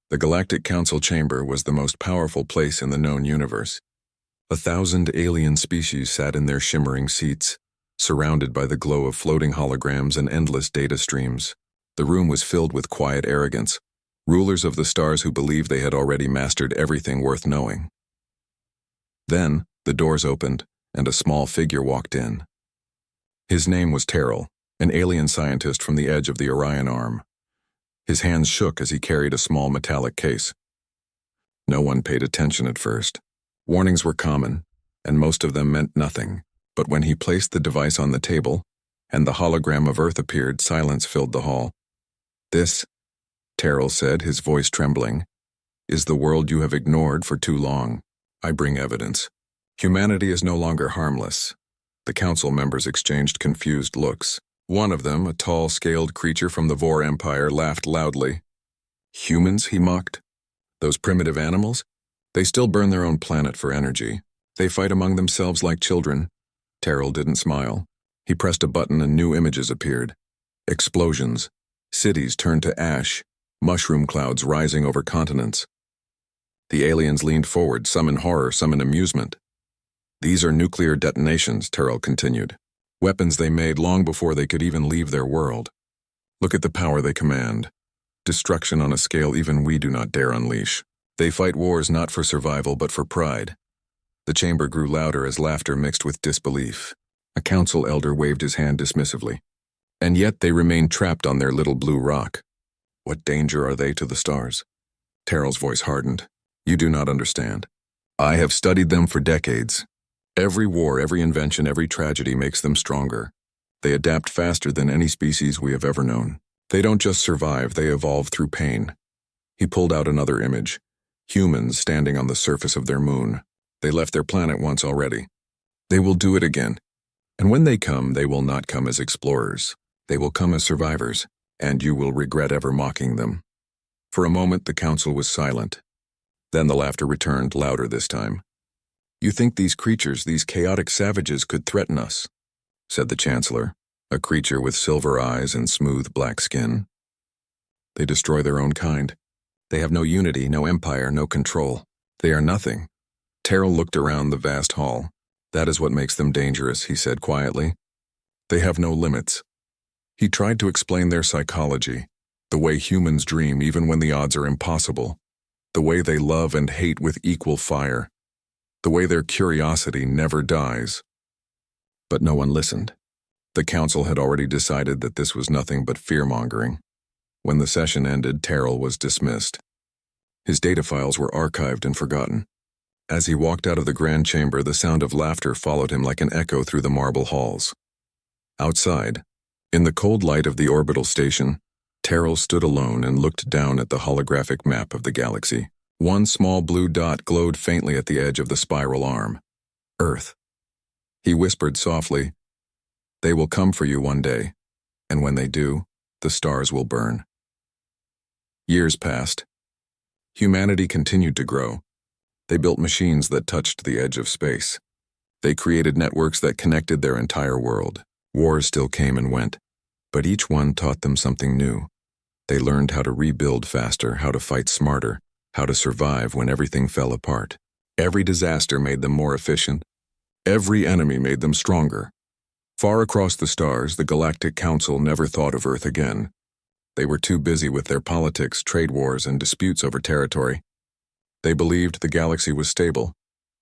The Galactic Council chamber was the most powerful place in the known universe. 1,000 alien species sat in their shimmering seats, surrounded by the glow of floating holograms and endless data streams. The room was filled with quiet arrogance, rulers of the stars who believed they had already mastered everything worth knowing. Then, the doors opened, and a small figure walked in. His name was Terrell, an alien scientist from the edge of the Orion Arm. His hands shook as he carried a small metallic case. No one paid attention at first. Warnings were common, and most of them meant nothing. But when he placed the device on the table, and the hologram of Earth appeared, silence filled the hall. "This," Terrell said, his voice trembling, "is the world you have ignored for too long. I bring evidence. Humanity is no longer harmless." The council members exchanged confused looks. One of them, a tall, scaled creature from the Vor Empire, laughed loudly. "Humans?" he mocked. "Those primitive animals? They still burn their own planet for energy. They fight among themselves like children." Terrell didn't smile. He pressed a button and new images appeared. Explosions. Cities turned to ash. Mushroom clouds rising over continents. The aliens leaned forward, some in horror, some in amusement. "These are nuclear detonations," Terrell continued. "Weapons they made long before they could even leave their world. Look at the power they command. Destruction on a scale even we do not dare unleash. They fight wars not for survival but for pride." The chamber grew louder as laughter mixed with disbelief. A council elder waved his hand dismissively. "And yet they remain trapped on their little blue rock. What danger are they to the stars?" Terrell's voice hardened. "You do not understand. I have studied them for decades. Every war, every invention, every tragedy makes them stronger. They adapt faster than any species we have ever known. They don't just survive, they evolve through pain." He pulled out another image. Humans standing on the surface of their moon. They left their planet once already. They will do it again. And when they come, they will not come as explorers. They will come as survivors, and you will regret ever mocking them. For a moment, the council was silent. Then the laughter returned, louder this time. "You think these creatures, these chaotic savages, could threaten us?" said the Chancellor, a creature with silver eyes and smooth black skin. "They destroy their own kind. They have no unity, no empire, no control. They are nothing." Terrell looked around the vast hall. "That is what makes them dangerous," he said quietly. "They have no limits." He tried to explain their psychology, the way humans dream even when the odds are impossible, the way they love and hate with equal fire, the way their curiosity never dies. But no one listened. The council had already decided that this was nothing but fear-mongering. When the session ended, Terrell was dismissed. His data files were archived and forgotten. As he walked out of the grand chamber, the sound of laughter followed him like an echo through the marble halls. Outside, in the cold light of the orbital station, Terrell stood alone and looked down at the holographic map of the galaxy. One small blue dot glowed faintly at the edge of the spiral arm. Earth. He whispered softly, "They will come for you one day, and when they do, the stars will burn." Years passed. Humanity continued to grow. They built machines that touched the edge of space. They created networks that connected their entire world. Wars still came and went, but each one taught them something new. They learned how to rebuild faster, how to fight smarter, how to survive when everything fell apart. Every disaster made them more efficient. Every enemy made them stronger. Far across the stars, the Galactic Council never thought of Earth again. They were too busy with their politics, trade wars, and disputes over territory. They believed the galaxy was stable,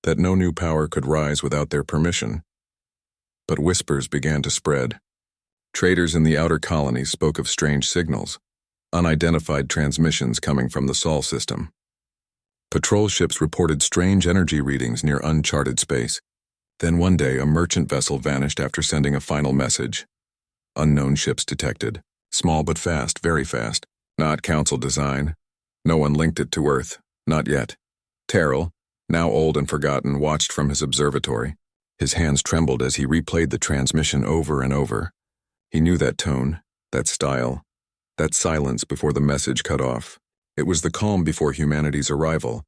that no new power could rise without their permission. But whispers began to spread. Traders in the outer colonies spoke of strange signals, unidentified transmissions coming from the Sol system. Patrol ships reported strange energy readings near uncharted space. Then one day, a merchant vessel vanished after sending a final message. Unknown ships detected. Small but fast, very fast. Not Council design. No one linked it to Earth. Not yet. Terrell, now old and forgotten, watched from his observatory. His hands trembled as he replayed the transmission over and over. He knew that tone, that style, that silence before the message cut off. It was the calm before humanity's arrival.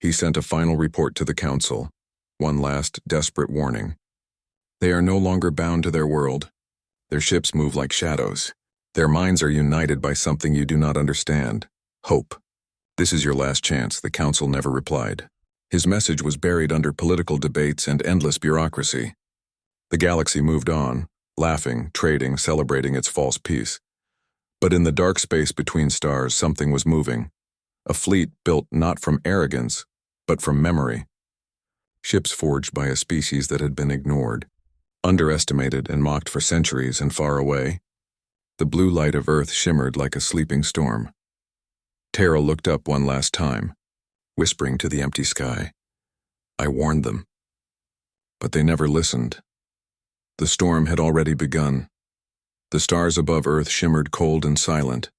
He sent a final report to the Council, one last desperate warning. They are no longer bound to their world. Their ships move like shadows. Their minds are united by something you do not understand: hope. "This is your last chance," the council never replied. His message was buried under political debates and endless bureaucracy. The galaxy moved on, laughing, trading, celebrating its false peace. But in the dark space between stars, something was moving. A fleet built not from arrogance, but from memory. Ships forged by a species that had been ignored, underestimated and mocked for centuries, and far away, the blue light of Earth shimmered like a sleeping storm. Terrell looked up one last time, whispering to the empty sky. "I warned them." But they never listened. The storm had already begun. The stars above Earth shimmered cold and silent,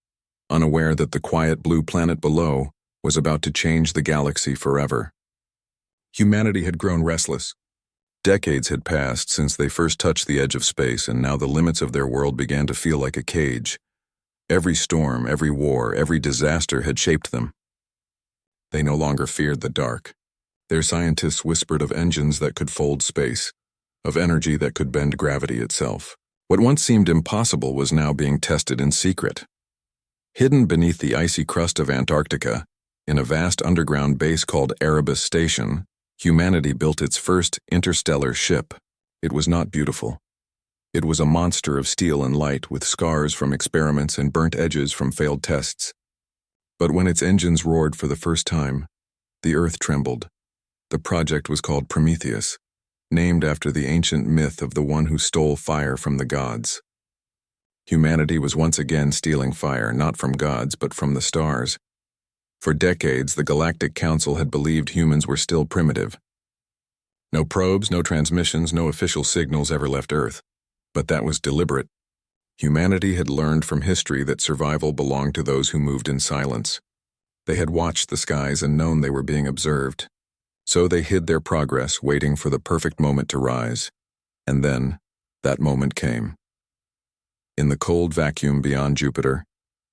unaware that the quiet blue planet below was about to change the galaxy forever. Humanity had grown restless. Decades had passed since they first touched the edge of space, and now the limits of their world began to feel like a cage. Every storm, every war, every disaster had shaped them. They no longer feared the dark. Their scientists whispered of engines that could fold space, of energy that could bend gravity itself. What once seemed impossible was now being tested in secret. Hidden beneath the icy crust of Antarctica, in a vast underground base called Erebus Station, humanity built its first interstellar ship. It was not beautiful. It was a monster of steel and light, with scars from experiments and burnt edges from failed tests. But when its engines roared for the first time, the Earth trembled. The project was called Prometheus, named after the ancient myth of the one who stole fire from the gods. Humanity was once again stealing fire, not from gods, but from the stars. For decades, the Galactic Council had believed humans were still primitive. No probes, no transmissions, no official signals ever left Earth. But that was deliberate. Humanity had learned from history that survival belonged to those who moved in silence. They had watched the skies and known they were being observed. So they hid their progress, waiting for the perfect moment to rise. And then, that moment came. In the cold vacuum beyond Jupiter,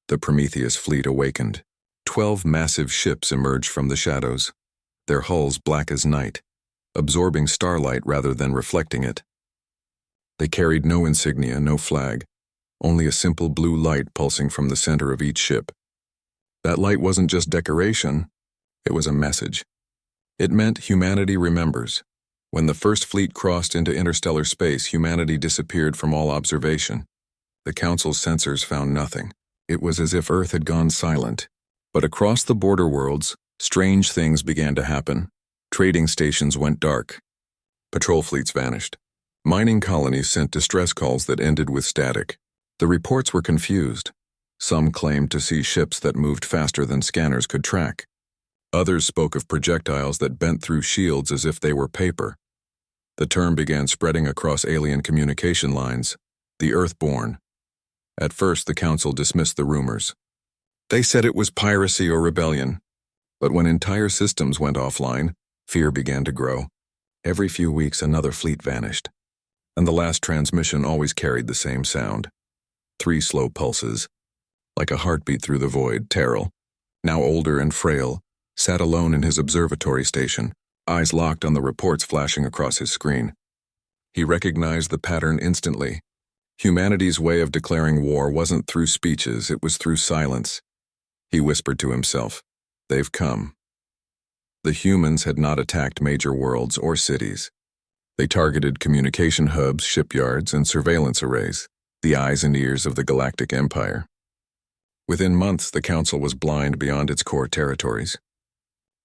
the Prometheus fleet awakened. 12 massive ships emerged from the shadows, their hulls black as night, absorbing starlight rather than reflecting it. They carried no insignia, no flag, only a simple blue light pulsing from the center of each ship. That light wasn't just decoration, it was a message. It meant humanity remembers. When the first fleet crossed into interstellar space, humanity disappeared from all observation. The Council's sensors found nothing. It was as if Earth had gone silent. But across the border worlds, strange things began to happen. Trading stations went dark. Patrol fleets vanished. Mining colonies sent distress calls that ended with static. The reports were confused. Some claimed to see ships that moved faster than scanners could track. Others spoke of projectiles that bent through shields as if they were paper. The term began spreading across alien communication lines, the Earthborn. At first, the Council dismissed the rumors. They said it was piracy or rebellion. But when entire systems went offline, fear began to grow. Every few weeks, another fleet vanished. And the last transmission always carried the same sound. 3 slow pulses. Like a heartbeat through the void, Terrell, now older and frail, sat alone in his observatory station, eyes locked on the reports flashing across his screen. He recognized the pattern instantly. Humanity's way of declaring war wasn't through speeches, it was through silence. He whispered to himself, "They've come." The humans had not attacked major worlds or cities. They targeted communication hubs, shipyards, and surveillance arrays, the eyes and ears of the Galactic Empire. Within months, the Council was blind beyond its core territories.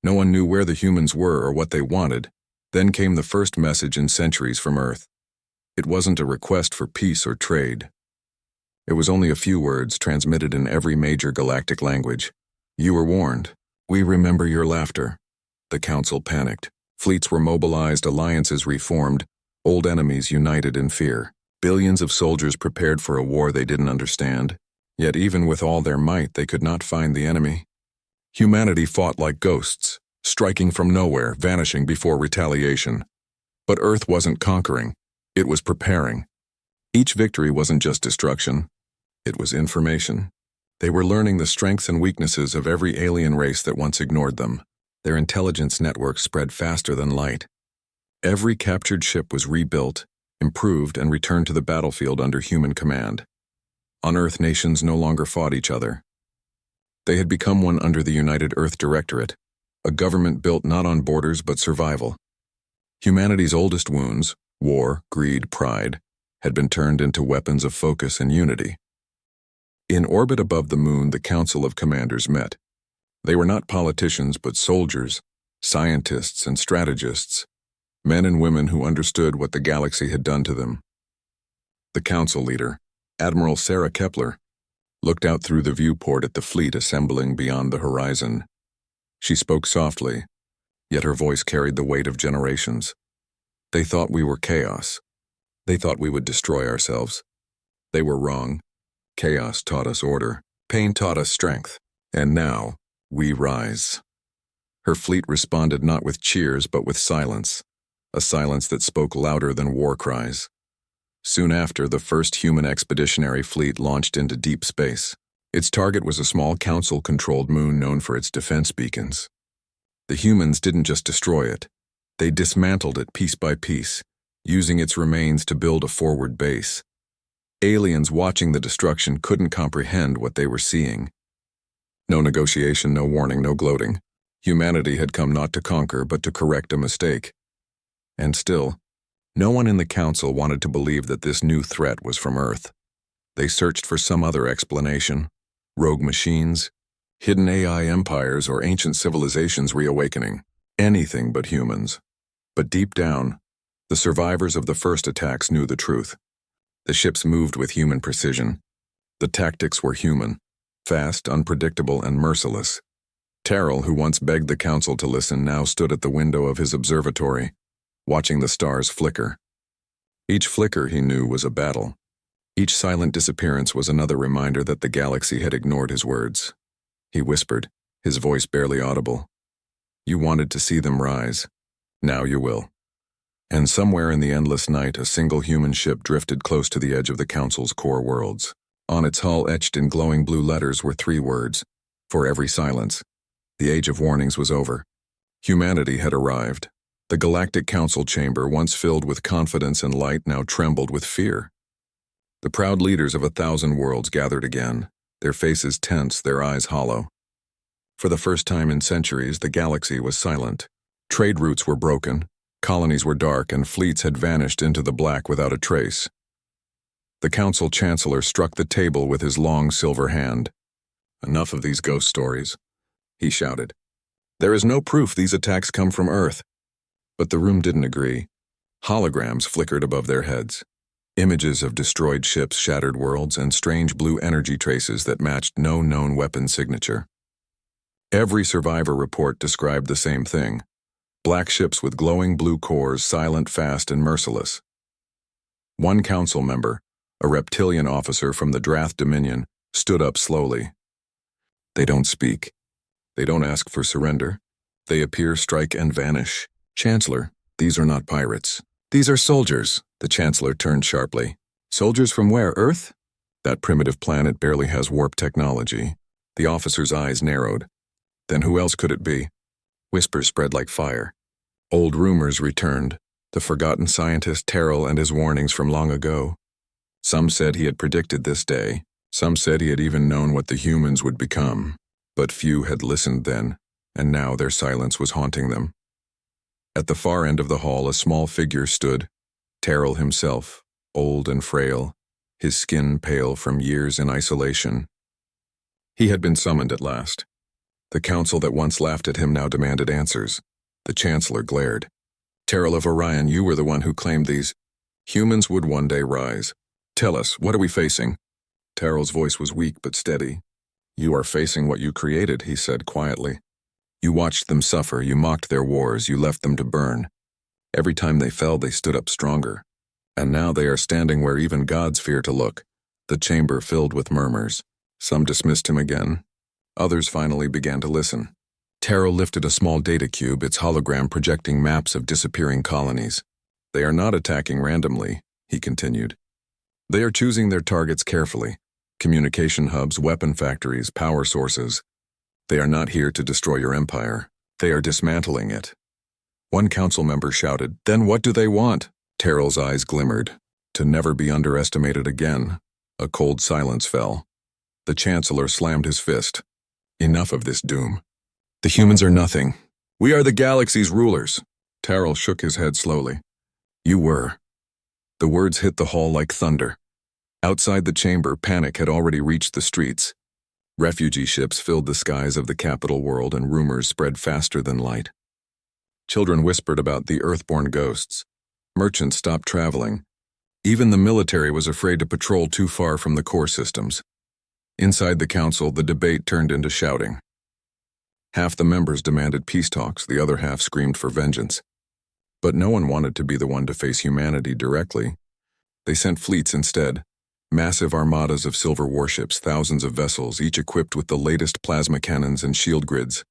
No one knew where the humans were or what they wanted. Then came the first message in centuries from Earth. It wasn't a request for peace or trade. It was only a few words transmitted in every major galactic language. "You were warned. We remember your laughter." The Council panicked. Fleets were mobilized, alliances reformed, old enemies united in fear. Billions of soldiers prepared for a war they didn't understand. Yet even with all their might, they could not find the enemy. Humanity fought like ghosts, striking from nowhere, vanishing before retaliation. But Earth wasn't conquering. It was preparing. Each victory wasn't just destruction. It was information. They were learning the strengths and weaknesses of every alien race that once ignored them. Their intelligence network spread faster than light. Every captured ship was rebuilt, improved, and returned to the battlefield under human command. On Earth, nations no longer fought each other. They had become one under the United Earth Directorate, a government built not on borders but survival. Humanity's oldest wounds, war, greed, pride, had been turned into weapons of focus and unity. In orbit above the moon, the Council of Commanders met. They were not politicians but soldiers, scientists and strategists, men and women who understood what the galaxy had done to them. The council leader, Admiral Sarah Kepler, looked out through the viewport at the fleet assembling beyond the horizon. She spoke softly, yet her voice carried the weight of generations. They thought we were chaos. They thought we would destroy ourselves. They were wrong. Chaos taught us order. Pain taught us strength. And now, we rise. Her fleet responded not with cheers but with silence, a silence that spoke louder than war cries. Soon after, the first human expeditionary fleet launched into deep space. Its target was a small council-controlled moon known for its defense beacons. The humans didn't just destroy it. They dismantled it piece by piece, using its remains to build a forward base. Aliens watching the destruction couldn't comprehend what they were seeing. No negotiation, no warning, no gloating. Humanity had come not to conquer, but to correct a mistake. And still, no one in the council wanted to believe that this new threat was from Earth. They searched for some other explanation. Rogue machines, hidden AI empires, or ancient civilizations reawakening. Anything but humans. But deep down, the survivors of the first attacks knew the truth. The ships moved with human precision. The tactics were human, fast, unpredictable, and merciless. Terrell, who once begged the council to listen, now stood at the window of his observatory, watching the stars flicker. Each flicker, he knew, was a battle. Each silent disappearance was another reminder that the galaxy had ignored his words. He whispered, his voice barely audible. "You wanted to see them rise. Now you will." And somewhere in the endless night, a single human ship drifted close to the edge of the council's core worlds. On its hull, etched in glowing blue letters, were 3 words. For every silence. The age of warnings was over. Humanity had arrived. The Galactic Council chamber, once filled with confidence and light, now trembled with fear. The proud leaders of 1,000 worlds gathered again, their faces tense, their eyes hollow. For the first time in centuries, the galaxy was silent. Trade routes were broken, colonies were dark, and fleets had vanished into the black without a trace. The council chancellor struck the table with his long silver hand. "Enough of these ghost stories," he shouted. "There is no proof these attacks come from Earth." But the room didn't agree. Holograms flickered above their heads. Images of destroyed ships, shattered worlds, and strange blue energy traces that matched no known weapon signature. Every survivor report described the same thing. Black ships with glowing blue cores, silent, fast, and merciless. One council member, a reptilian officer from the Drath Dominion, stood up slowly. "They don't speak. They don't ask for surrender. They appear, strike, and vanish. Chancellor, these are not pirates. These are soldiers." The Chancellor turned sharply. "Soldiers from where, Earth?" "That primitive planet barely has warp technology." The officer's eyes narrowed. "Then who else could it be?" Whispers spread like fire. Old rumors returned. The forgotten scientist Terrell and his warnings from long ago. Some said he had predicted this day. Some said he had even known what the humans would become. But few had listened then, and now their silence was haunting them. At the far end of the hall, a small figure stood. Terrell himself, old and frail, his skin pale from years in isolation. He had been summoned at last. The council that once laughed at him now demanded answers. The Chancellor glared. "Terrell of Orion, you were the one who claimed these humans would one day rise. Tell us, what are we facing?" Terrell's voice was weak but steady. "You are facing what you created," he said quietly. "You watched them suffer, you mocked their wars, you left them to burn. Every time they fell, they stood up stronger. And now they are standing where even gods fear to look." The chamber filled with murmurs. Some dismissed him again. Others finally began to listen. Terrell lifted a small data cube, its hologram projecting maps of disappearing colonies. "They are not attacking randomly," he continued. "They are choosing their targets carefully. Communication hubs, weapon factories, power sources. They are not here to destroy your empire. They are dismantling it." One council member shouted, "Then what do they want?" Terrell's eyes glimmered. "To never be underestimated again." A cold silence fell. The Chancellor slammed his fist. Enough of this doom. The humans are nothing. We are the galaxy's rulers. Terrell shook his head slowly. You were. The words hit the hall like thunder. Outside the chamber, panic had already reached the streets. Refugee ships filled the skies of the capital world and rumors spread faster than light. Children whispered about the Earthborn ghosts. Merchants stopped traveling. Even the military was afraid to patrol too far from the core systems. Inside the council, the debate turned into shouting. Half the members demanded peace talks, the other half screamed for vengeance. But no one wanted to be the one to face humanity directly. They sent fleets instead. Massive armadas of silver warships, thousands of vessels, each equipped with the latest plasma cannons and shield grids.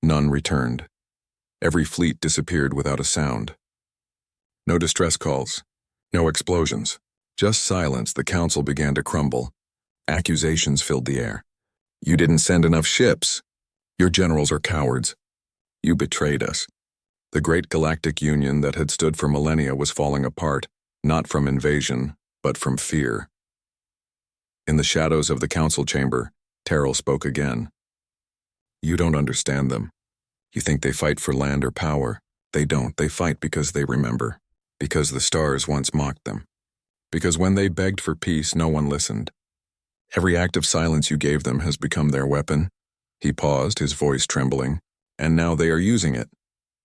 None returned. Every fleet disappeared without a sound. No distress calls. No explosions. Just silence. The council began to crumble. Accusations filled the air. You didn't send enough ships. Your generals are cowards. You betrayed us. The great galactic union that had stood for millennia was falling apart, not from invasion, but from fear. In the shadows of the council chamber, Terrell spoke again. You don't understand them. You think they fight for land or power. They don't. They fight because they remember. Because the stars once mocked them. Because when they begged for peace, no one listened. Every act of silence you gave them has become their weapon. He paused, his voice trembling, and now they are using it.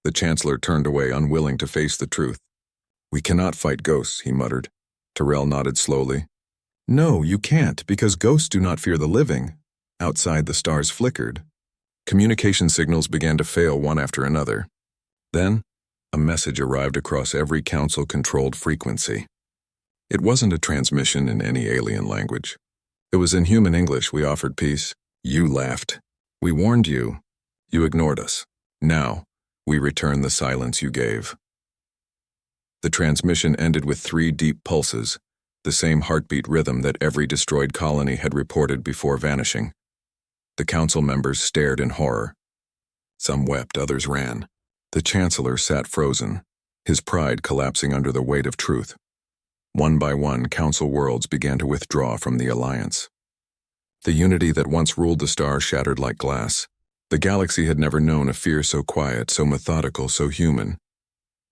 The Chancellor turned away, unwilling to face the truth. We cannot fight ghosts, he muttered. Terrell nodded slowly. No, you can't, because ghosts do not fear the living. Outside, the stars flickered. Communication signals began to fail one after another. Then, a message arrived across every council-controlled frequency. It wasn't a transmission in any alien language. It was in human English. We offered peace. You laughed. We warned you. You ignored us. Now, we return the silence you gave. The transmission ended with 3 deep pulses, the same heartbeat rhythm that every destroyed colony had reported before vanishing. The council members stared in horror. Some wept, others ran. The Chancellor sat frozen, his pride collapsing under the weight of truth. One by one, council worlds began to withdraw from the alliance. The unity that once ruled the stars shattered like glass. The galaxy had never known a fear so quiet, so methodical, so human.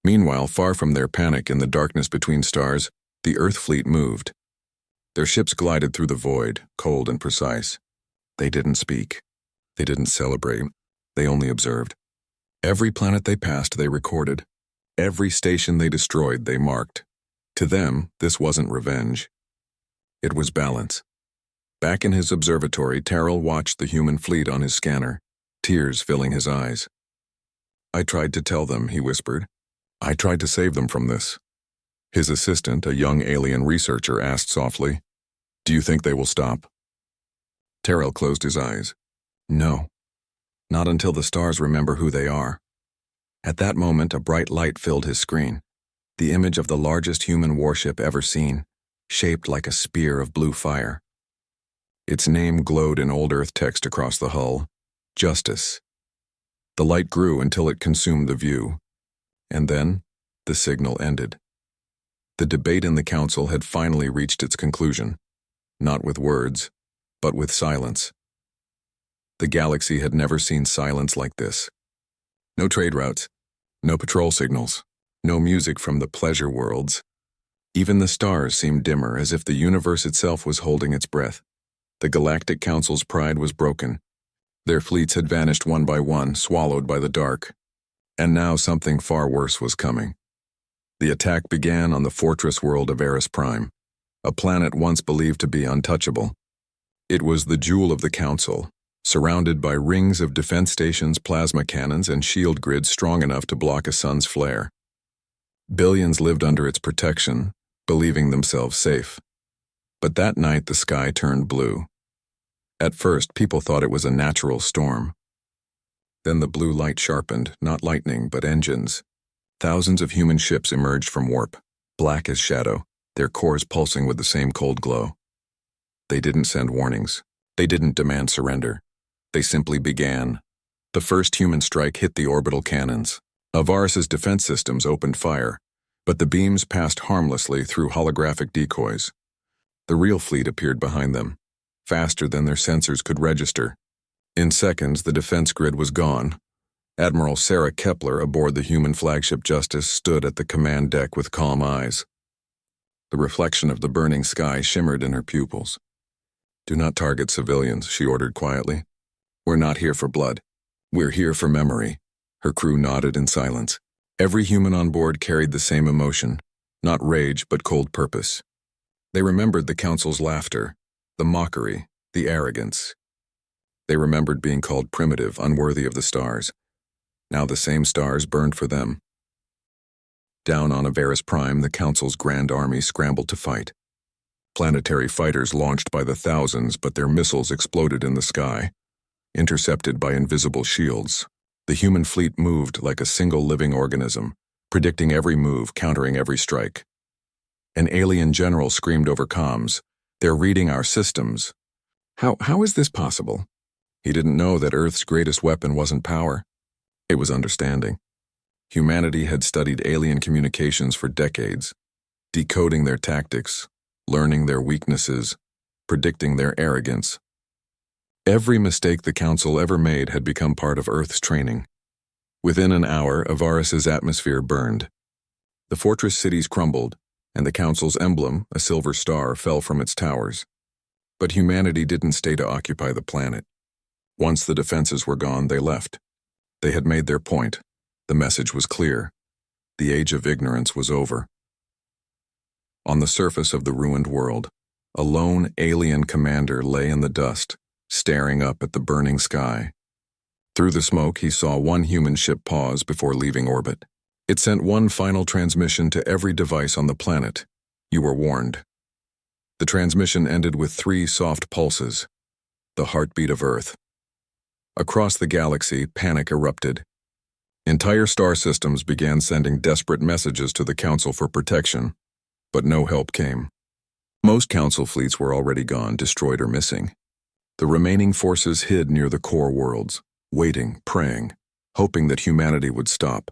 Meanwhile, far from their panic in the darkness between stars, the Earth fleet moved. Their ships glided through the void, cold and precise. They didn't speak. They didn't celebrate. They only observed. Every planet they passed, they recorded. Every station they destroyed, they marked. To them, this wasn't revenge. It was balance. Back in his observatory, Terrell watched the human fleet on his scanner, tears filling his eyes. I tried to tell them, he whispered. I tried to save them from this. His assistant, a young alien researcher, asked softly, Do you think they will stop? Terrell closed his eyes. No. Not until the stars remember who they are. At that moment, a bright light filled his screen. The image of the largest human warship ever seen, shaped like a spear of blue fire. Its name glowed in old Earth text across the hull, Justice. The light grew until it consumed the view. And then, the signal ended. The debate in the council had finally reached its conclusion, not with words, but with silence. The galaxy had never seen silence like this. No trade routes, no patrol signals, no music from the pleasure worlds. Even the stars seemed dimmer, as if the universe itself was holding its breath. The Galactic Council's pride was broken. Their fleets had vanished one by one, swallowed by the dark. And now something far worse was coming. The attack began on the fortress world of Eris Prime, a planet once believed to be untouchable. It was the jewel of the Council, surrounded by rings of defense stations, plasma cannons, and shield grids strong enough to block a sun's flare. Billions lived under its protection, believing themselves safe. But that night the sky turned blue. At first, people thought it was a natural storm. Then the blue light sharpened, not lightning, but engines. Thousands of human ships emerged from warp, black as shadow, their cores pulsing with the same cold glow. They didn't send warnings. They didn't demand surrender. They simply began. The first human strike hit the orbital cannons. Avaris's defense systems opened fire, but the beams passed harmlessly through holographic decoys. The real fleet appeared behind them, faster than their sensors could register. In seconds, the defense grid was gone. Admiral Sarah Kepler aboard the human flagship Justice stood at the command deck with calm eyes. The reflection of the burning sky shimmered in her pupils. "Do not target civilians," she ordered quietly. "We're not here for blood. We're here for memory." Her crew nodded in silence. Every human on board carried the same emotion, not rage but cold purpose. They remembered the Council's laughter, the mockery, the arrogance. They remembered being called primitive, unworthy of the stars. Now the same stars burned for them. Down on Avaris Prime, the Council's grand army scrambled to fight. Planetary fighters launched by the thousands, but their missiles exploded in the sky, intercepted by invisible shields. The human fleet moved like a single living organism, predicting every move, countering every strike. An alien general screamed over comms, "They're reading our systems." How is this possible? He didn't know that Earth's greatest weapon wasn't power. It was understanding. Humanity had studied alien communications for decades, decoding their tactics, learning their weaknesses, predicting their arrogance. Every mistake the Council ever made had become part of Earth's training. Within an hour, Avaris's atmosphere burned. The fortress cities crumbled, and the Council's emblem, a silver star, fell from its towers. But humanity didn't stay to occupy the planet. Once the defenses were gone, they left. They had made their point. The message was clear. The age of ignorance was over. On the surface of the ruined world, a lone alien commander lay in the dust, staring up at the burning sky. Through the smoke, he saw one human ship pause before leaving orbit. It sent one final transmission to every device on the planet. "You were warned." The transmission ended with 3 soft pulses, the heartbeat of Earth. Across the galaxy, panic erupted. Entire star systems began sending desperate messages to the Council for protection, but no help came. Most Council fleets were already gone, destroyed or missing. The remaining forces hid near the core worlds, waiting, praying, hoping that humanity would stop.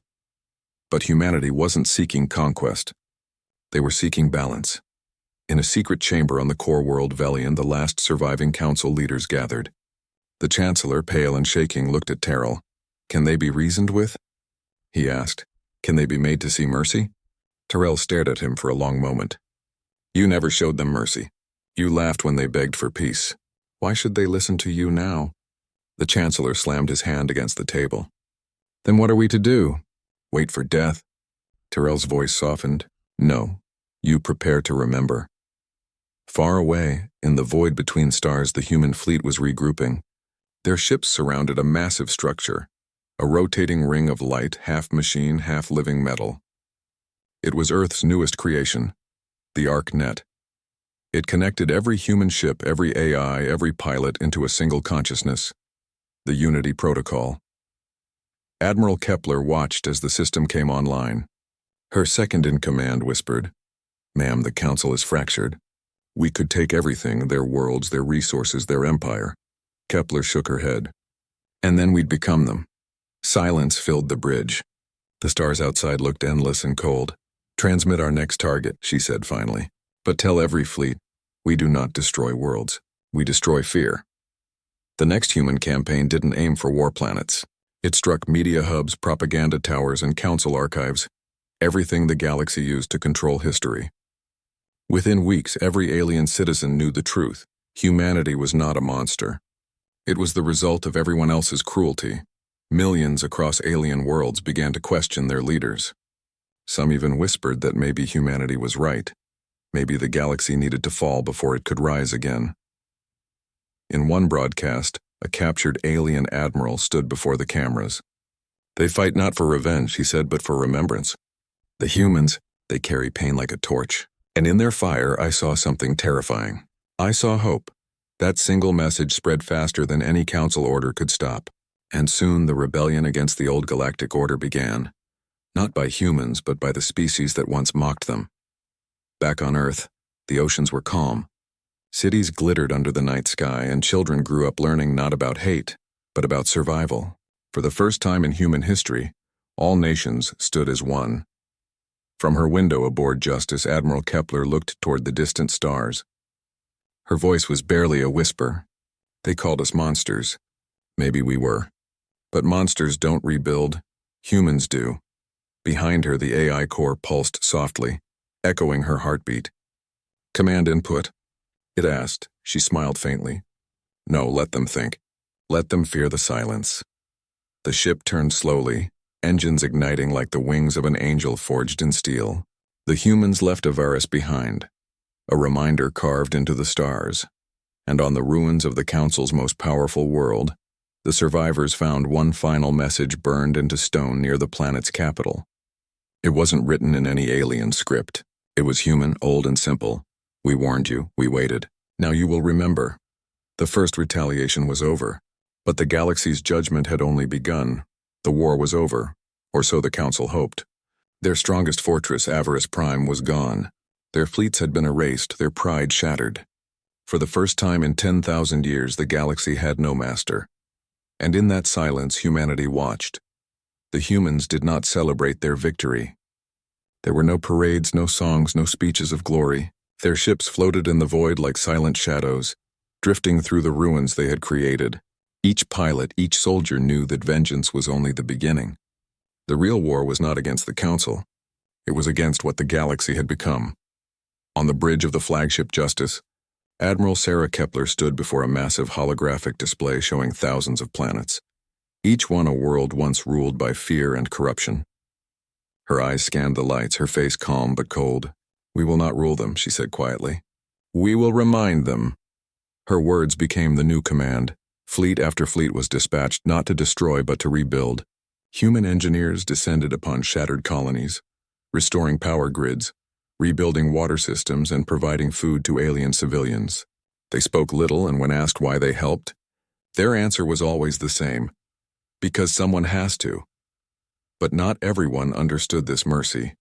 But humanity wasn't seeking conquest. They were seeking balance. In a secret chamber on the core world Velian, the last surviving Council leaders gathered. The Chancellor, pale and shaking, looked at Terrell. "Can they be reasoned with?" he asked. "Can they be made to see mercy?" Terrell stared at him for a long moment. "You never showed them mercy. You laughed when they begged for peace. Why should they listen to you now?" The Chancellor slammed his hand against the table. "Then what are we to do? Wait for death?" Terrell's voice softened. "No. You prepare to remember." Far away, in the void between stars, the human fleet was regrouping. Their ships surrounded a massive structure, a rotating ring of light, half machine, half living metal. It was Earth's newest creation, the ArcNet. It connected every human ship, every AI, every pilot into a single consciousness, the Unity Protocol. Admiral Kepler watched as the system came online. Her second-in-command whispered, "Ma'am, the Council is fractured. We could take everything, their worlds, their resources, their empire." Kepler shook her head. "And then we'd become them." Silence filled the bridge. The stars outside looked endless and cold. "Transmit our next target," she said finally. "But tell every fleet, we do not destroy worlds. We destroy fear." The next human campaign didn't aim for war planets. It struck media hubs, propaganda towers, and Council archives, everything the galaxy used to control history. Within weeks, every alien citizen knew the truth. Humanity was not a monster. It was the result of everyone else's cruelty. Millions across alien worlds began to question their leaders. Some even whispered that maybe humanity was right. Maybe the galaxy needed to fall before it could rise again. In one broadcast, a captured alien admiral stood before the cameras. "They fight not for revenge," he said, "but for remembrance. The humans, they carry pain like a torch. And in their fire, I saw something terrifying. I saw hope. That single message spread faster than any Council order could stop. And soon the rebellion against the old galactic order began. Not by humans, but by the species that once mocked them. Back on Earth, the oceans were calm. Cities glittered under the night sky, and children grew up learning not about hate, but about survival. For the first time in human history, all nations stood as one. From her window aboard Justice, Admiral Kepler looked toward the distant stars. Her voice was barely a whisper. "They called us monsters. Maybe we were. But monsters don't rebuild. Humans do. Behind her, the AI core pulsed softly, echoing her heartbeat. Command input, it asked. She smiled faintly. No, let them think. Let them fear the silence. The ship turned slowly, engines igniting like the wings of an angel forged in steel. The humans left Avaris behind, a reminder carved into the stars. And on the ruins of the Council's most powerful world, the survivors found one final message burned into stone near the planet's capital. It wasn't written in any alien script. It was human, old and simple. We warned you, we waited. Now you will remember. The first retaliation was over, but the galaxy's judgment had only begun. The war was over, or so the Council hoped. Their strongest fortress, Avaris Prime, was gone. Their fleets had been erased, their pride shattered. For the first time in 10,000 years, the galaxy had no master. And in that silence, humanity watched. The humans did not celebrate their victory. There were no parades, no songs, no speeches of glory. Their ships floated in the void like silent shadows, drifting through the ruins they had created. Each pilot, each soldier knew that vengeance was only the beginning. The real war was not against the Council. It was against what the galaxy had become. On the bridge of the flagship Justice, Admiral Sarah Kepler stood before a massive holographic display showing thousands of planets, each one a world once ruled by fear and corruption. Her eyes scanned the lights, her face calm but cold. We will not rule them, she said quietly. We will remind them. Her words became the new command. Fleet after fleet was dispatched not to destroy but to rebuild. Human engineers descended upon shattered colonies, restoring power grids, rebuilding water systems, and providing food to alien civilians. They spoke little, and when asked why they helped, their answer was always the same: because someone has to. But not everyone understood this mercy.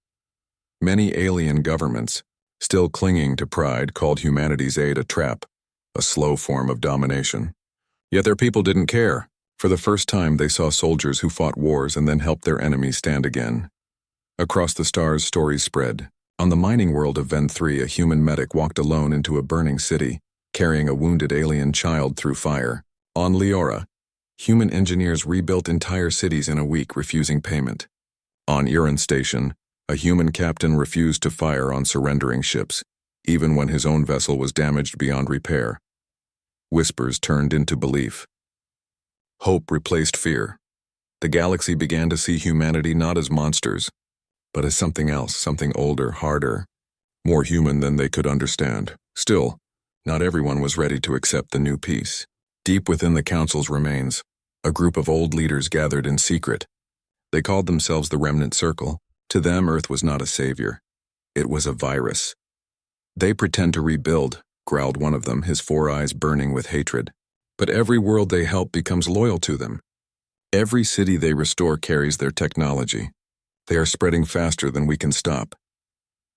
Many alien governments, still clinging to pride, called humanity's aid a trap, a slow form of domination. Yet their people didn't care. For the first time, they saw soldiers who fought wars and then helped their enemies stand again. Across the stars, stories spread. On the mining world of Ven 3, a human medic walked alone into a burning city, carrying a wounded alien child through fire. On Leora, human engineers rebuilt entire cities in a week, refusing payment. On Iran Station, a human captain refused to fire on surrendering ships, even when his own vessel was damaged beyond repair. Whispers turned into belief. Hope replaced fear. The galaxy began to see humanity not as monsters, but as something else, something older, harder, more human than they could understand. Still, not everyone was ready to accept the new peace. Deep within the Council's remains, a group of old leaders gathered in secret. They called themselves the Remnant Circle. To them, Earth was not a savior. It was a virus. They pretend to rebuild, growled one of them, his 4 eyes burning with hatred. But every world they help becomes loyal to them. Every city they restore carries their technology. They are spreading faster than we can stop.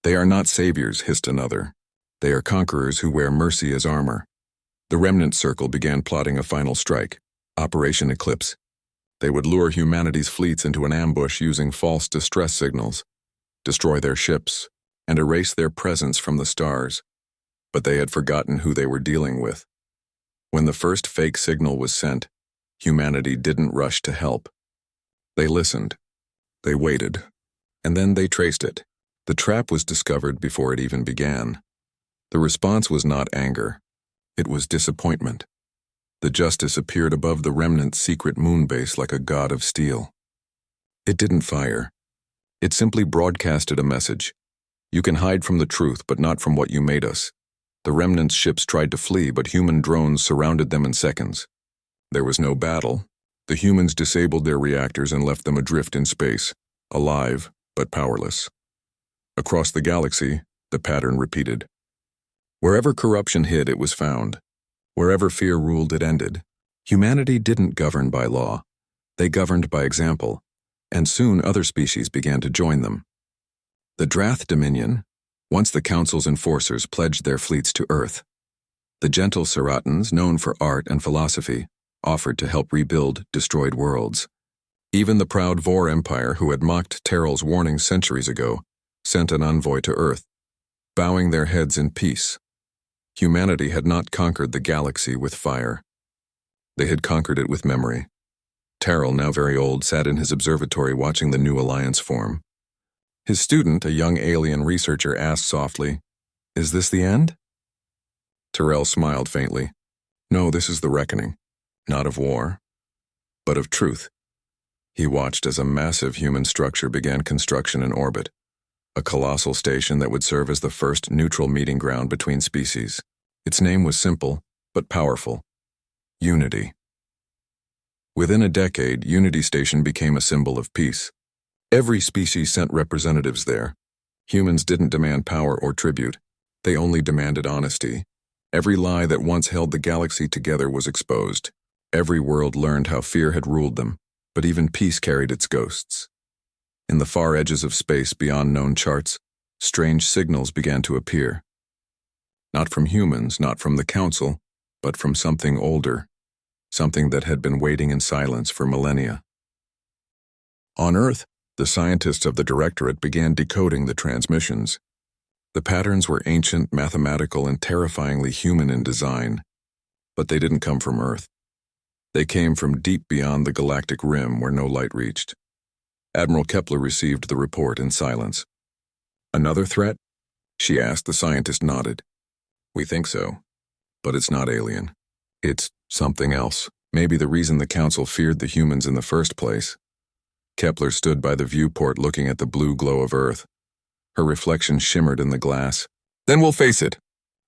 They are not saviors, hissed another. They are conquerors who wear mercy as armor. The Remnant Circle began plotting a final strike, Operation Eclipse. They would lure humanity's fleets into an ambush using false distress signals, destroy their ships, and erase their presence from the stars. But they had forgotten who they were dealing with. When the first fake signal was sent, humanity didn't rush to help. They listened. They waited. And then they traced it. The trap was discovered before it even began. The response was not anger. It was disappointment. The Justice appeared above the Remnant's secret moon base like a god of steel. It didn't fire. It simply broadcasted a message. You can hide from the truth, but not from what you made us. The Remnant's ships tried to flee, but human drones surrounded them in seconds. There was no battle. The humans disabled their reactors and left them adrift in space, alive but powerless. Across the galaxy, the pattern repeated. Wherever corruption hid, it was found. Wherever fear ruled, it ended. Humanity didn't govern by law. They governed by example, and soon other species began to join them. The Drath Dominion, once the Council's enforcers, pledged their fleets to Earth. The gentle Seratans, known for art and philosophy, offered to help rebuild destroyed worlds. Even the proud Vor Empire, who had mocked Terrell's warnings centuries ago, sent an envoy to Earth, bowing their heads in peace. Humanity had not conquered the galaxy with fire. They had conquered it with memory. Terrell, now very old, sat in his observatory watching the new alliance form. His student, a young alien researcher, asked softly, "Is this the end?" Terrell smiled faintly. "No, this is the reckoning. Not of war, but of truth." He watched as a massive human structure began construction in orbit, a colossal station that would serve as the first neutral meeting ground between species. Its name was simple, but powerful: Unity. Within a decade, Unity Station became a symbol of peace. Every species sent representatives there. Humans didn't demand power or tribute. They only demanded honesty. Every lie that once held the galaxy together was exposed. Every world learned how fear had ruled them, but even peace carried its ghosts. In the far edges of space beyond known charts, strange signals began to appear. Not from humans, not from the Council, but from something older, something that had been waiting in silence for millennia. On Earth, the scientists of the Directorate began decoding the transmissions. The patterns were ancient, mathematical, and terrifyingly human in design, but they didn't come from Earth. They came from deep beyond the galactic rim where no light reached. Admiral Kepler received the report in silence. "Another threat?" she asked. The scientist nodded. "We think so, but it's not alien. It's something else. Maybe the reason the Council feared the humans in the first place." Kepler stood by the viewport looking at the blue glow of Earth. Her reflection shimmered in the glass. "Then we'll face it,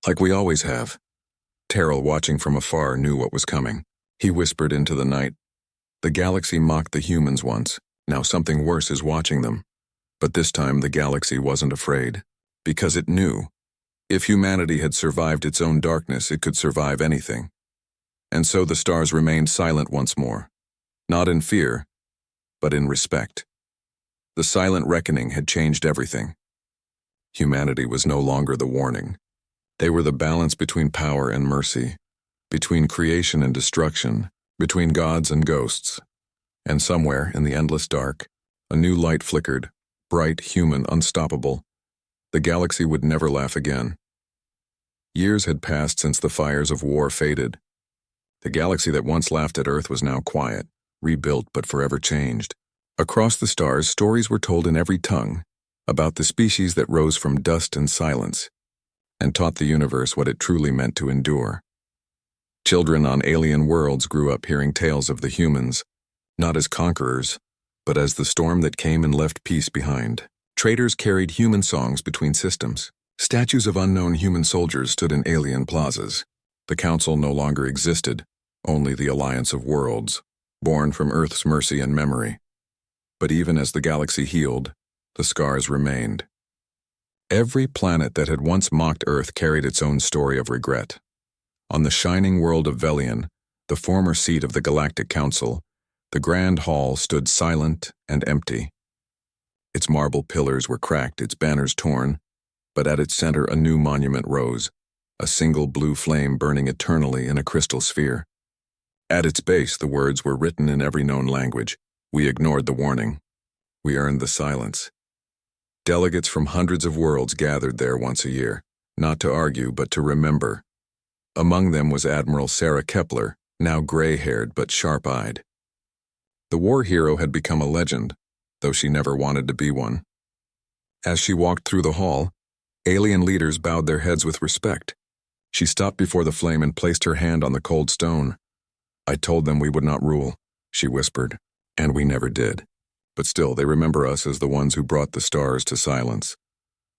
like we always have." Terrell, watching from afar, knew what was coming. He whispered into the night, "The galaxy mocked the humans once. Now something worse is watching them." But this time the galaxy wasn't afraid, because it knew. If humanity had survived its own darkness, it could survive anything. And so the stars remained silent once more, not in fear, but in respect. The silent reckoning had changed everything. Humanity was no longer the warning. They were the balance between power and mercy, between creation and destruction, between gods and ghosts. And somewhere in the endless dark, a new light flickered, bright, human, unstoppable. The galaxy would never laugh again. Years had passed since the fires of war faded. The galaxy that once laughed at Earth was now quiet, rebuilt but forever changed. Across the stars, stories were told in every tongue about the species that rose from dust and silence, and taught the universe what it truly meant to endure. Children on alien worlds grew up hearing tales of the humans, not as conquerors, but as the storm that came and left peace behind. Traders carried human songs between systems. Statues of unknown human soldiers stood in alien plazas. The Council no longer existed, only the Alliance of Worlds, born from Earth's mercy and memory. But even as the galaxy healed, the scars remained. Every planet that had once mocked Earth carried its own story of regret. On the shining world of Velian, the former seat of the Galactic Council, the Grand Hall stood silent and empty. Its marble pillars were cracked, its banners torn, but at its center a new monument rose, a single blue flame burning eternally in a crystal sphere. At its base, the words were written in every known language. We ignored the warning. We earned the silence. Delegates from hundreds of worlds gathered there once a year, not to argue but to remember. Among them was Admiral Sarah Kepler, now gray-haired but sharp-eyed. The war hero had become a legend, though she never wanted to be one. As she walked through the hall, alien leaders bowed their heads with respect. She stopped before the flame and placed her hand on the cold stone. "I told them we would not rule," she whispered, "and we never did. But still, they remember us as the ones who brought the stars to silence."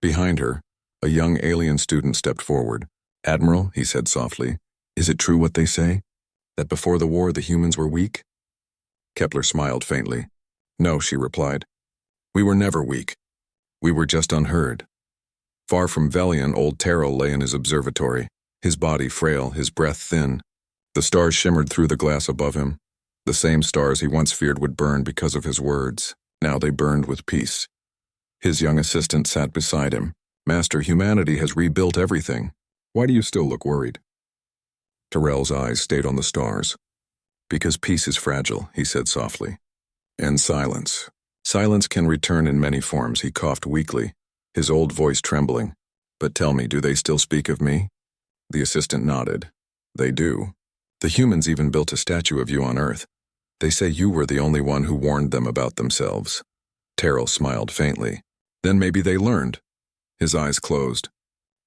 Behind her, a young alien student stepped forward. "Admiral," he said softly, "is it true what they say? That before the war the humans were weak?" Kepler smiled faintly. "No," she replied. "We were never weak. We were just unheard." Far from Velian, old Terrell lay in his observatory, his body frail, his breath thin. The stars shimmered through the glass above him, the same stars he once feared would burn because of his words. Now they burned with peace. His young assistant sat beside him. "Master, humanity has rebuilt everything. Why do you still look worried?" Terrell's eyes stayed on the stars. "Because peace is fragile," he said softly. "And silence. Silence can return in many forms." He coughed weakly, his old voice trembling. "But tell me, do they still speak of me?" The assistant nodded. "They do. The humans even built a statue of you on Earth. They say you were the only one who warned them about themselves." Terrell smiled faintly. "Then maybe they learned." His eyes closed.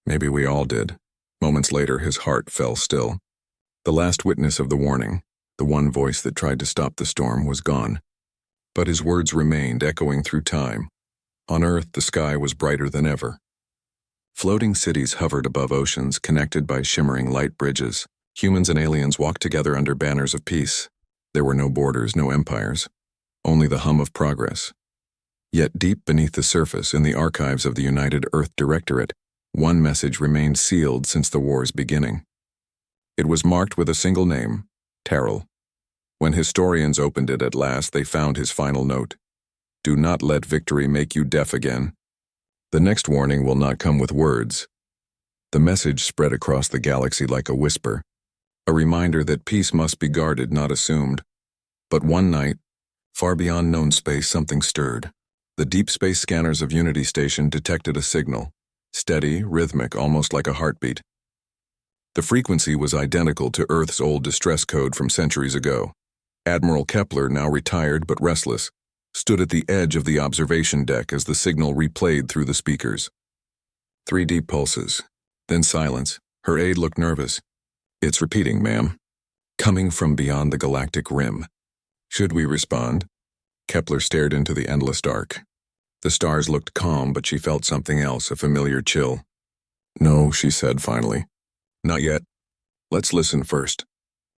"Maybe we all did." Moments later, his heart fell still. The last witness of the warning, the one voice that tried to stop the storm, was gone. But his words remained, echoing through time. On Earth, the sky was brighter than ever. Floating cities hovered above oceans, connected by shimmering light bridges. Humans and aliens walked together under banners of peace. There were no borders, no empires, only the hum of progress. Yet deep beneath the surface, in the archives of the United Earth Directorate, one message remained sealed since the war's beginning. It was marked with a single name, Terrell. When historians opened it at last, they found his final note: "Do not let victory make you deaf again." The next warning will not come with words. The message spread across the galaxy like a whisper, a reminder that peace must be guarded, not assumed. But one night, far beyond known space, something stirred. The deep space scanners of Unity Station detected a signal, steady, rhythmic, almost like a heartbeat. The frequency was identical to Earth's old distress code from centuries ago. Admiral Kepler, now retired but restless, stood at the edge of the observation deck as the signal replayed through the speakers. 3 deep pulses, then silence. Her aide looked nervous. "It's repeating, ma'am. Coming from beyond the galactic rim. Should we respond?" Kepler stared into the endless dark. The stars looked calm, but she felt something else, a familiar chill. "No," she said finally. "Not yet. Let's listen first.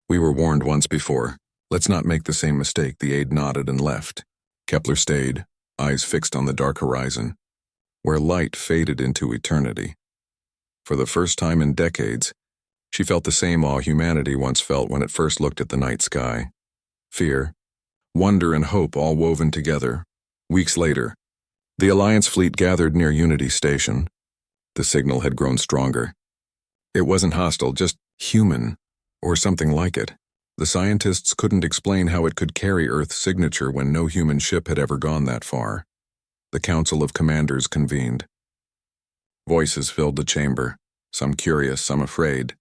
We were warned once before. Let's not make the same mistake." The aide nodded and left. Kepler stayed, eyes fixed on the dark horizon, where light faded into eternity. For the first time in decades, she felt the same awe humanity once felt when it first looked at the night sky. Fear, wonder, and hope all woven together. Weeks later, the Alliance fleet gathered near Unity Station. The signal had grown stronger. It wasn't hostile, just human, or something like it. The scientists couldn't explain how it could carry Earth's signature when no human ship had ever gone that far. The Council of Commanders convened. Voices filled the chamber, some curious, some afraid.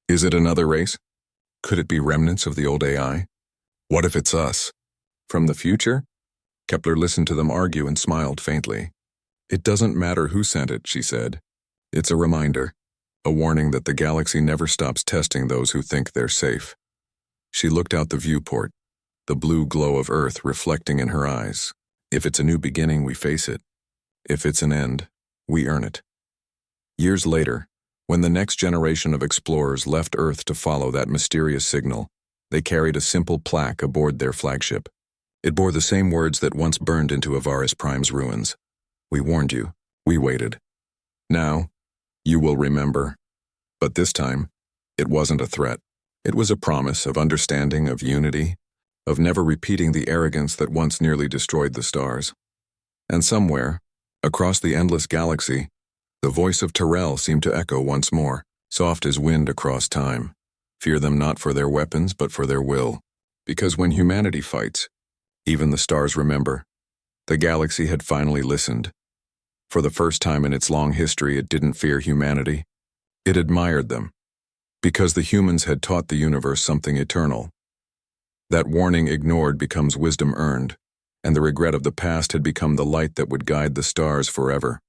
Is it another race? Could it be remnants of the old AI? What if it's us? From the future? Kepler listened to them argue and smiled faintly. "It doesn't matter who sent it," she said. "It's a reminder, a warning that the galaxy never stops testing those who think they're safe." She looked out the viewport, the blue glow of Earth reflecting in her eyes. If it's a new beginning, we face it. If it's an end, we earn it. Years later, when the next generation of explorers left Earth to follow that mysterious signal, they carried a simple plaque aboard their flagship. It bore the same words that once burned into Avaris Prime's ruins. "We warned you. We waited. Now, you will remember." But this time, it wasn't a threat. It was a promise of understanding, of unity, of never repeating the arrogance that once nearly destroyed the stars. And somewhere, across the endless galaxy, the voice of Terrell seemed to echo once more, soft as wind across time. Fear them not for their weapons, but for their will. Because when humanity fights, even the stars remember. The galaxy had finally listened. For the first time in its long history, it didn't fear humanity. It admired them. Because the humans had taught the universe something eternal. That warning ignored becomes wisdom earned, and the regret of the past had become the light that would guide the stars forever.